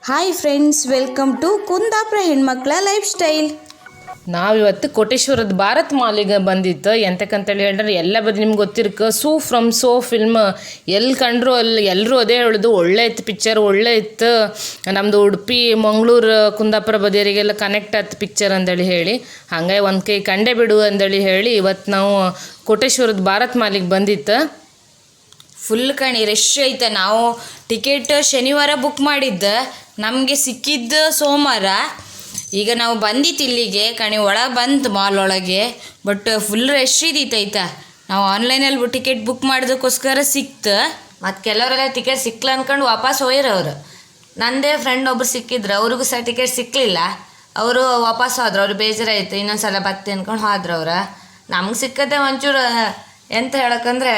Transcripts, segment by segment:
Hi friends, welcome to Kundapura ಹೆಣ್ಮಕ್ಳ life style. ನಾವಿವತ್ತು ಕೋಟೇಶ್ವರದ ಭಾರತ್ ಮಾಲಿಗೆ ಬಂದಿತ್ತು. ಎಂತಕ್ಕಂತೇಳಿ ಹೇಳಿದ್ರೆ ಎಲ್ಲ ಬದಿ ನಿಮ್ಗೆ ಗೊತ್ತಿರ್ಕ ಸೂ ಫ್ರಮ್ ಸೋ ಫಿಲ್ಮ್ ಎಲ್ಲಿ ಕಂಡ್ರು ಅಲ್ಲಿ ಎಲ್ಲರೂ ಅದೇ ಹೇಳೋದು ಒಳ್ಳೆ ಇತ್ತು ಪಿಕ್ಚರ್, ಒಳ್ಳೆ ಇತ್ತು. ನಮ್ಮದು ಉಡುಪಿ ಮಂಗಳೂರು ಕುಂದಾಪುರ ಬದಿಯರಿಗೆಲ್ಲ ಕನೆಕ್ಟ್ ಆಯ್ತು ಪಿಕ್ಚರ್ ಅಂದೇಳಿ ಹೇಳಿ, ಹಾಗಾಗಿ ಒಂದು ಕೈ ಕಂಡೇ ಬಿಡು ಅಂದೇಳಿ ಹೇಳಿ ಇವತ್ತು ನಾವು ಕೋಟೇಶ್ವರದ ಭಾರತ್ ಮಾಲಿಗೆ ಬಂದಿತ್ತು. ಫುಲ್ ಕಣಿ ರಶ್ ಐತೆ. ನಾವು ಟಿಕೆಟ್ ಶನಿವಾರ ಬುಕ್ ಮಾಡಿದ್ದ, ನಮಗೆ ಸಿಕ್ಕಿದ್ದು ಸೋಮವಾರ. ಈಗ ನಾವು ಬಂದಿತ್ತು ಇಲ್ಲಿಗೆ ಕಣಿ, ಒಳಗೆ ಬಂತು ಮಾಲ್ ಒಳಗೆ, ಬಟ್ ಫುಲ್ ರಶ್ ಇದ್ದಿತ್ತು. ನಾವು ಆನ್ಲೈನಲ್ಲಿ ಟಿಕೆಟ್ ಬುಕ್ ಮಾಡೋದಕ್ಕೋಸ್ಕರ ಸಿಕ್ತು. ಮತ್ತು ಕೆಲವರೆಲ್ಲ ಟಿಕೆಟ್ ಸಿಕ್ಕಲ್ಲ ಅಂದ್ಕೊಂಡು ವಾಪಸ್ ಹೋಯ್ರವ್ರು. ನನ್ನದೇ ಫ್ರೆಂಡ್ ಒಬ್ರು ಸಿಕ್ಕಿದ್ರು, ಅವ್ರಿಗೂ ಸಹ ಟಿಕೆಟ್ ಸಿಕ್ಕಲಿಲ್ಲ. ಅವರು ವಾಪಸ್ ಹೋದ್ರು, ಅವ್ರು ಬೇಜಾರಾಯಿತು, ಇನ್ನೊಂದು ಸಲ ಬತ್ತೆ ಅಂದ್ಕೊಂಡು ಹೋದ್ರು ಅವ್ರು. ನಮ್ಗೆ ಸಿಕ್ಕತ್ತೆ ಒಂಚೂರು ಎಂತ ಹೇಳಕ್ಕಂದ್ರೆ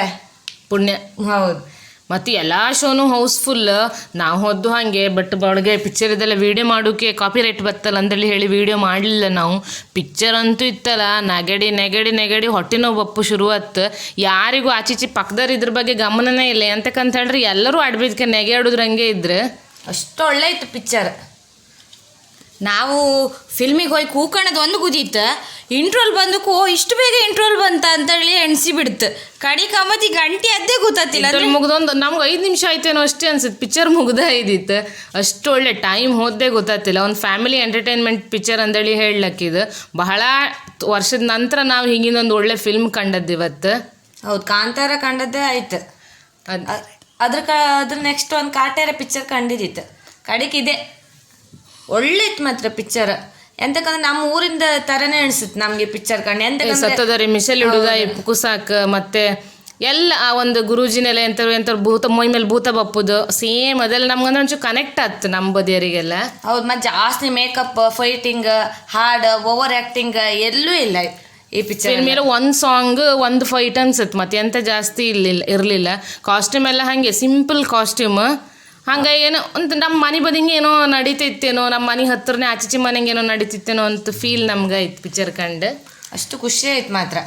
ಪುಣ್ಯ. ಹೌದು. ಮತ್ತು ಎಲ್ಲ ಶೋನು ಹೌಸ್ಫುಲ್. ನಾವು ಹೋದ್ದು ಹಾಗೆ, ಬಟ್ ಒಳಗೆ ಪಿಕ್ಚರ್ ಇದೆಲ್ಲ ವೀಡಿಯೋ ಮಾಡೋಕ್ಕೆ ಕಾಪಿ ರೈಟ್ ಬರ್ತಲ್ಲ ಅಂತೇಳಿ ಹೇಳಿ ವೀಡಿಯೋ ಮಾಡಲಿಲ್ಲ ನಾವು. ಪಿಕ್ಚರ್ ಅಂತೂ ಇತ್ತಲ್ಲ, ನೆಗಡಿ ಹೊಟ್ಟೆ ನೋವು ಬಪ್ಪು ಶುರುವಾತು. ಯಾರಿಗೂ ಆಚೀಚಿ ಪಕ್ಕದವ್ರು ಇದ್ರ ಬಗ್ಗೆ ಗಮನನೇ ಇಲ್ಲ. ಎಂತಕ್ಕಂತ ಹೇಳ್ರಿ ಎಲ್ಲರೂ ಆಡ್ಬಿದ್ಕೆ ನೆಗೆ ಆಡೋದ್ರಂಗೆ ಇದ್ರೆ ಅಷ್ಟು ಒಳ್ಳೆ ಇತ್ತು ಪಿಕ್ಚರ್. ನಾವು ಫಿಲ್ಮಿಗೆ ಹೋಗಿ ಕೂಕಣದು ಒಂದು ಗುದೀತು, ಇಂಟ್ರೋಲ್ ಬಂದಕ್ಕೂ ಇಷ್ಟು ಬೇಗ ಇಂಟ್ರೋಲ್ ಬಂತ ಅಂತೇಳಿ ಎಣ್ಸಿ ಬಿಡ್ತು. ಕಡಿ ಕಮತಿ ಗಂಟೆ ಅದೇ ಗೊತ್ತಿಲ್ಲ. ಮುಗ್ದೊಂದು ನಮ್ಗೆ 5 ನಿಮಿಷ ಆಯ್ತೇನೋ ಅಷ್ಟೇ ಅನ್ಸುತ್ತೆ, ಪಿಕ್ಚರ್ ಮುಗ್ದ ಇದ್ದಿತ್ತು. ಅಷ್ಟು ಒಳ್ಳೆ ಟೈಮ್ ಹೋದೇ ಗೊತ್ತಾಗ್ತಿಲ್ಲ. ಒಂದು ಫ್ಯಾಮಿಲಿ ಎಂಟರ್ಟೈನ್ಮೆಂಟ್ ಪಿಕ್ಚರ್ ಅಂತೇಳಿ ಹೇಳಕ್ಕಿದು. ಬಹಳ ವರ್ಷದ ನಂತರ ನಾವು ಹಿಂಗಿನೊಂದು ಒಳ್ಳೆ ಫಿಲ್ಮ್ ಕಂಡದ್ದು ಇವತ್ತು. ಹೌದು, ಕಾಂತಾರ ಕಂಡದ್ದೇ ಆಯ್ತು. ಅದ್ರ ನೆಕ್ಸ್ಟ್ ಒಂದು ಕಾಟೇರ ಪಿಕ್ಚರ್ ಕಂಡಿದ್ದಿತ್ತು. ಕಡೆಗಿದೆ ಒಳ್ಳೆ ಇತ್ತು ಮಾತ್ರ ಪಿಕ್ಚರ್. ಎಂತಕ್ಕಂದ್ರೆ ನಮ್ಮ ಊರಿಂದ ಥರನೇ ಅನಿಸುತ್ತೆ ನಮಗೆ ಪಿಕ್ಚರ್ ಕಂಡು. ಎಂತ ಸತ್ತದರಿ ಮಿಶೆಲ್ ಹುಡುಗ ಕುಸಾಕ್ ಮತ್ತೆ ಎಲ್ಲ ಆ ಒಂದು ಗುರೂಜಿನೆಲ್ಲ ಎಂಥವ್ರು ಭೂತ ಮೈ ಮೇಲೆ ಭೂತ ಬಪ್ಪುದು ಸೇಮ್ ಅದೆಲ್ಲ ನಮ್ಗಂದ್ರೆ ಒಂಚೂರು ಕನೆಕ್ಟ್ ಆಗ್ತು ನಮ್ಮ ಬದಿಯರಿಗೆಲ್ಲ. ಹೌದು, ಮತ್ತು ಜಾಸ್ತಿ ಮೇಕಪ್, ಫೈಟಿಂಗ್, ಹಾಡು, ಓವರ್ ಆ್ಯಕ್ಟಿಂಗ್ ಎಲ್ಲೂ ಇಲ್ಲ ಈ ಪಿಕ್ಚರ್ ಮೇಲೆ. ಒಂದು ಸಾಂಗ್ ಒಂದು ಫೈಟ್ ಅನ್ಸುತ್ತೆ, ಮತ್ತೆ ಎಂತ ಜಾಸ್ತಿ ಇರಲಿಲ್ಲ. ಕಾಸ್ಟ್ಯೂಮ್ ಎಲ್ಲ ಹಾಗೆ ಸಿಂಪಲ್ ಕಾಸ್ಟ್ಯೂಮ್. ಹಂಗಾಗಿ ಏನೋ ಒಂದು ನಮ್ಮ ಮನೆ ಬದಿಂಗೆ ಏನೋ ನಡೀತಿತ್ತೇನೋ, ನಮ್ಮ ಮನೆ ಹತ್ರನೇ ಆಚೀಚೆ ಮನೆಗೆ ಏನೋ ನಡೀತಿತ್ತೇನೋ ಅಂತ ಫೀಲ್ ನಮ್ಗೆ ಆಯ್ತು ಪಿಕ್ಚರ್ ಕಂಡು. ಅಷ್ಟು ಖುಷಿ ಆಯ್ತು ಮಾತ್ರ.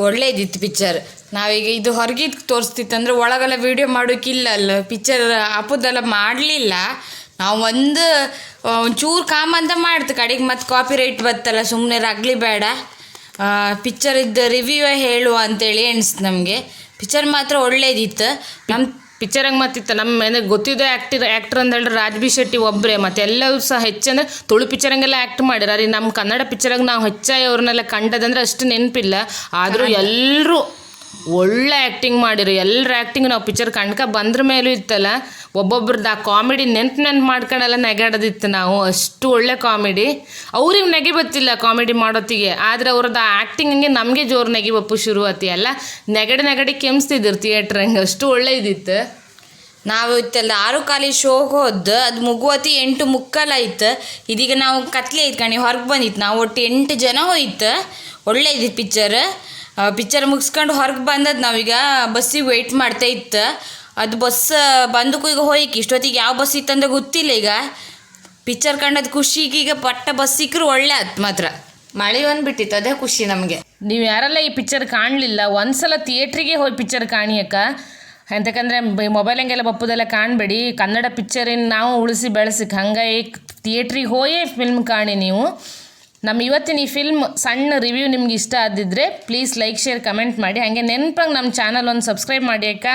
ಒಳ್ಳೇದಿತ್ತು ಪಿಕ್ಚರ್. ನಾವೀಗ ಇದು ಹೊರಗಿದ್ದು ತೋರಿಸ್ತಿತ್ತಂದ್ರೆ ಒಳಗೆಲ್ಲ ವೀಡಿಯೋ ಮಾಡೋಕ್ಕಿಲ್ಲ ಅಲ್ಲ, ಪಿಕ್ಚರ್ ಅಪ್ಪದೆಲ್ಲ ಮಾಡಲಿಲ್ಲ ನಾವು. ಒಂಚೂರು ಕಾಮ ಅಂತ ಮಾಡ್ತು, ಕಡೆಗೆ ಮತ್ತು ಕಾಪಿ ರೈಟ್ ಬತ್ತಲ್ಲ, ಸುಮ್ಮನೆ ರಗ್ಲಿ ಬೇಡ, ಪಿಕ್ಚರ್ ಇದ್ದ ರಿವ್ಯೂವೇ ಹೇಳುವ ಅಂತೇಳಿ ಎಣಿಸ್ತು ನಮಗೆ. ಪಿಕ್ಚರ್ ಮಾತ್ರ ಒಳ್ಳೇದಿತ್ತು. ನಮ್ಮ ಪಿಕ್ಚರಾಗ ಮತ್ತಿತ್ತು ನಮ್ಮ ಮನೆ ಗೊತ್ತಿದ್ದ ಆ್ಯಕ್ಟರ್ ಅಂತ ಹೇಳಿದ್ರೆ ರಾಜ್ಬಿ ಶೆಟ್ಟಿ ಒಬ್ಬರೇ. ಮತ್ತು ಎಲ್ಲರೂ ಸಹ ಹೆಚ್ಚಂದ್ರೆ ತುಳು ಪಿಕ್ಚರಂಗೆಲ್ಲ ಆ್ಯಕ್ಟ್ ಮಾಡಿರ. ರೀ ನಮ್ಮ ಕನ್ನಡ ಪಿಕ್ಚರಾಗ ನಾವು ಹೆಚ್ಚಾಗಿ ಅವ್ರನ್ನೆಲ್ಲ ಕಂಡದಂದ್ರೆ ಅಷ್ಟು ನೆನಪಿಲ್ಲ. ಆದರೂ ಎಲ್ಲರೂ ಒಳ್ಳೆ ಆ್ಯಕ್ಟಿಂಗ್ ಮಾಡಿರು. ಎಲ್ಲರ ಆ್ಯಕ್ಟಿಂಗ್ ನಾವು ಪಿಕ್ಚರ್ ಕಣ್ಕ ಬಂದ್ರ ಮೇಲೂ ಇತ್ತಲ್ಲ, ಒಬ್ಬೊಬ್ರದ್ದು ಆ ಕಾಮಿಡಿ ನೆನ್ಪು ಮಾಡ್ಕೊಂಡೆಲ್ಲ ನೆಗಾಡೋದಿತ್ತು ನಾವು. ಅಷ್ಟು ಒಳ್ಳೆ ಕಾಮಿಡಿ. ಅವ್ರಿಗೆ ನೆಗೆ ಬತ್ತಿಲ್ಲ ಕಾಮಿಡಿ ಮಾಡೋತ್ತಿಗೆ, ಆದರೆ ಅವ್ರದ್ದು ಆ ಆ್ಯಕ್ಟಿಂಗ್ ಹಂಗೆ ನಮಗೆ ಜೋರು ನೆಗೆ ಬಪ್ಪು ಶುರುವಾತಿ. ಎಲ್ಲ ನೆಗಡಿ ಕೆಮ್ಸ್ತಿದ್ರು ಥಿಯೇಟ್ರ್ ಹಂಗೆ. ಅಷ್ಟು ಒಳ್ಳೆ ಇದ್ದಿತ್ತು. ನಾವು ಇತ್ತಲ್ಲ 6 ಕಾಲಿ ಶೋಗೆ ಹೋದ್ದು, ಅದು ಮುಗುವತಿ 8:15 ಆಯ್ತು. ಇದೀಗ ನಾವು ಕತ್ಲೆ ಐತೆ ಕಣಿ ಹೊರಗೆ ಬಂದಿತ್ತು. ನಾವು ಒಟ್ಟು 8 ಜನ ಹೋಯ್ತು. ಒಳ್ಳೆ ಇದ್ದಿತ್ತು ಪಿಕ್ಚರ್ ಮುಗಿಸ್ಕೊಂಡು ಹೊರಗೆ ಬಂದದ್ದು. ನಾವೀಗ ಬಸ್ಸಿಗೆ ವೆಯ್ಟ್ ಮಾಡ್ತಾ ಇತ್ತು. ಅದು ಬಸ್ ಬಂದಕ್ಕೂ ಈಗ ಹೋಯ್ಕೆ ಇಷ್ಟೊತ್ತಿಗೆ ಯಾವ ಬಸ್ ಇತ್ತಂದ್ರೆ ಗೊತ್ತಿಲ್ಲ. ಈಗ ಪಿಕ್ಚರ್ ಕಂಡದ್ದು ಖುಷಿಗೆ ಈಗ ಪಟ್ಟ ಬಸ್ ಸಿಕ್ಕರು ಒಳ್ಳೆ ಆಯ್ತು ಮಾತ್ರ. ಮಳೆ ಬಂದುಬಿಟ್ಟಿತ್ತು, ಅದೇ ಖುಷಿ ನಮಗೆ. ನೀವು ಯಾರೆಲ್ಲ ಈ ಪಿಕ್ಚರ್ ಕಾಣಲಿಲ್ಲ, ಒಂದ್ಸಲ ಥಿಯೇಟ್ರಿಗೆ ಹೋಗಿ ಪಿಕ್ಚರ್ ಕಾಣಿಯಕ್ಕ. ಎಂತಕ್ಕಂದರೆ ಮೊಬೈಲಂಗೆಲ್ಲ ಬಪ್ಪುದೆಲ್ಲ ಕಾಣಬೇಡಿ. ಕನ್ನಡ ಪಿಕ್ಚರಿನ ನಾವು ಉಳಿಸಿ ಬೆಳೆಸಿಕ್ಕೆ, ಹಂಗಾಗಿ ಥಿಯೇಟ್ರಿಗೆ ಹೋಯೇ ಫಿಲ್ಮ್ ಕಾಣಿ ನೀವು. ನಮ್ಮ ಇವತ್ತಿನ ಈ ಫಿಲ್ಮ್ ಸಣ್ಣ ರಿವ್ಯೂ ನಿಮ್ಗೆ ಇಷ್ಟ ಆದಿದ್ರೆ ಪ್ಲೀಸ್ ಲೈಕ್, ಶೇರ್, ಕಮೆಂಟ್ ಮಾಡಿ. ಹಾಗೆ ನೆನಪಾಗಿ ನಮ್ಮ ಚಾನಲ್ ಒಂದು ಸಬ್ಸ್ಕ್ರೈಬ್ ಮಾಡಿ ಅಕ್ಕ.